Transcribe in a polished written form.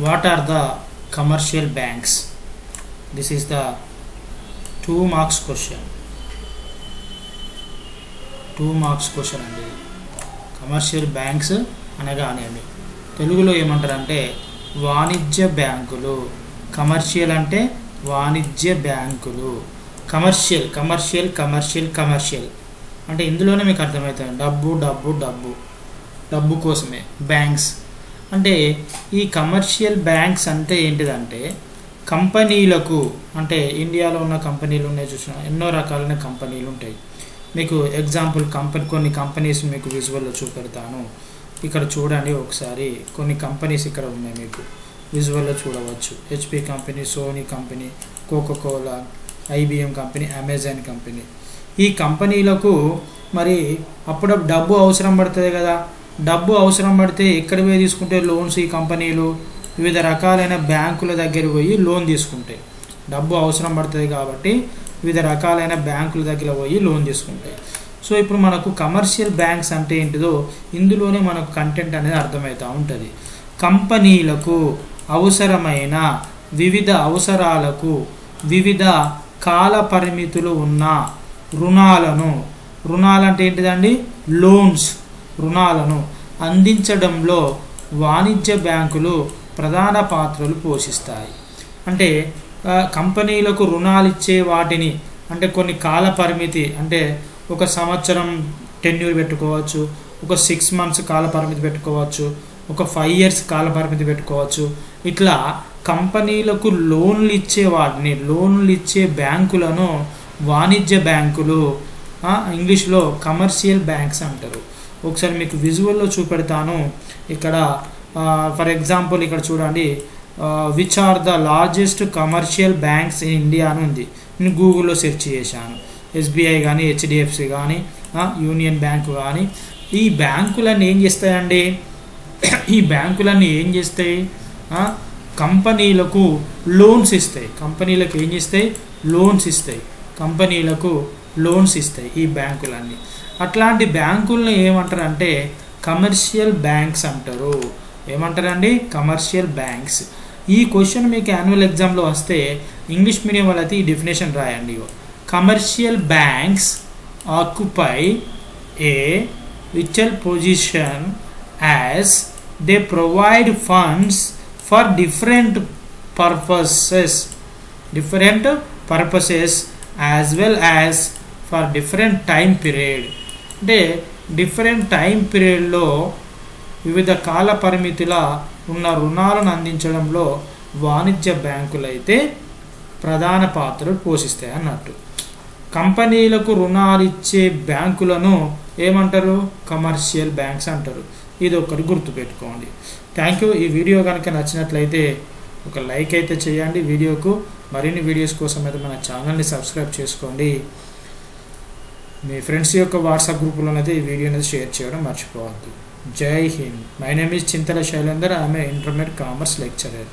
What are the commercial banks? This is the 2 marks question. 2 marks question అండి. Commercial banks అనగానేమి తెలుగులో ఏమంటారంటే వాణిజ్య బ్యాంకులు. కమర్షియల్ అంటే వాణిజ్య బ్యాంకులు. కమర్షియల్ కమర్షియల్ కమర్షియల్ కమర్షియల్ అంటే ఇందులోనే మీకు అర్థమవుతుంది డబ్బు డబ్బు డబ్బు డబ్బు కోసమే బ్యాంక్స్ అంటే. ఈ కమర్షియల్ బ్యాంక్స్ అంటే ఏంటిదంటే కంపెనీలకు, అంటే ఇండియాలో ఉన్న కంపెనీలు ఉన్నాయి చూసిన ఎన్నో రకాలైన కంపెనీలు ఉంటాయి. మీకు ఎగ్జాంపుల్ కొన్ని కంపెనీస్ మీకు విజువల్లో చూపెడతాను. ఇక్కడ చూడండి ఒకసారి, కొన్ని కంపెనీస్ ఇక్కడ ఉన్నాయి మీకు విజువల్లో చూడవచ్చు. HP company, Sony company, Coca Cola, IBM company, Amazon company. ఈ కంపెనీలకు మరి అప్పుడప్పుడు డబ్బు అవసరం పడుతుంది కదా. డబ్బు అవసరం పడితే ఎక్కడ పోయి తీసుకుంటే లోన్స్ ఈ కంపెనీలు వివిధ రకాలైన బ్యాంకుల దగ్గర పోయి లోన్ తీసుకుంటాయి. డబ్బు అవసరం పడుతుంది కాబట్టి వివిధ రకాలైన బ్యాంకుల దగ్గర పోయి లోన్ తీసుకుంటాయి. సో ఇప్పుడు మనకు కమర్షియల్ బ్యాంక్స్ అంటే ఏంటిదో ఇందులోనే మనకు కంటెంట్ అనేది అర్థమవుతూ ఉంటుంది. కంపెనీలకు అవసరమైన వివిధ అవసరాలకు వివిధ కాల పరిమితులు ఉన్న రుణాలంటే ఏంటిదండి రుణాలను అందించడంలో వాణిజ్య బ్యాంకులు ప్రధాన పాత్రలు పోషిస్తాయి. అంటే కంపెనీలకు రుణాలు ఇచ్చే వాటిని అంటే కొన్ని కాల పరిమితి, అంటే 1 సంవత్సరం టెన్యూర్ పెట్టుకోవచ్చు, ఒక 6 months కాల పరిమితి పెట్టుకోవచ్చు, ఒక 5 years కాల పరిమితి పెట్టుకోవచ్చు. ఇట్లా కంపెనీలకు లోన్లు ఇచ్చే బ్యాంకులను వాణిజ్య బ్యాంకులు, ఇంగ్లీష్లో కమర్షియల్ బ్యాంక్స్ అంటారు. ఒకసారి మీకు విజువల్లో చూపెడతాను. ఇక్కడ ఫర్ ఎగ్జాంపుల్ ఇక్కడ చూడండి, which are the largest commercial banks in India అని ఉంది. నేను గూగుల్లో సెర్చ్ చేశాను. ఎస్బీఐ కానీ, హెచ్డిఎఫ్సి కానీ, యూనియన్ బ్యాంకు కానీ. ఈ బ్యాంకులన్నీ ఏం చేస్తాయండి? కంపెనీలకు లోన్స్ ఇస్తాయి. కంపెనీలకు లోన్స్ ఇస్తాయి ఈ బ్యాంకులన్నీ. అట్లాంటి బ్యాంకులను ఏమంటారంటే కమర్షియల్ బ్యాంక్స్ అంటారు. ఏమంటారండి? Commercial banks. ఈ క్వశ్చన్ మీకు యాన్యువల్ ఎగ్జామ్లో వస్తే ఇంగ్లీష్ మీడియం వాళ్ళైతే ఈ డెఫినేషన్ రాయండి. Commercial banks occupy A vital position as they provide funds for different purposes as well as for different time period. అంటే డిఫరెంట్ టైం పీరియడ్లో వివిధ కాల పరిమితుల ఉన్న రుణాలను అందించడంలో వాణిజ్య బ్యాంకులు అయితే ప్రధాన పాత్రలు పోషిస్తాయి అన్నట్టు. కంపెనీలకు రుణాలు ఇచ్చే బ్యాంకులను ఏమంటారు? కమర్షియల్ బ్యాంక్స్ అంటారు. ఇది ఒకటి గుర్తుపెట్టుకోండి. Thank you. ఈ వీడియో కనుక నచ్చినట్లయితే ఒక లైక్ అయితే చేయండి వీడియోకు. మరిన్ని వీడియోస్ కోసం అయితే మన ఛానల్ని సబ్స్క్రైబ్ చేసుకోండి. మీ ఫ్రెండ్స్ యొక్క వాట్సాప్ గ్రూపులోనైతే ఈ వీడియో అనేది షేర్ చేయడం మర్చిపోవద్దు. జై Hind. My name is Chintala Shailender. I'm a intermediate commerce lecturer.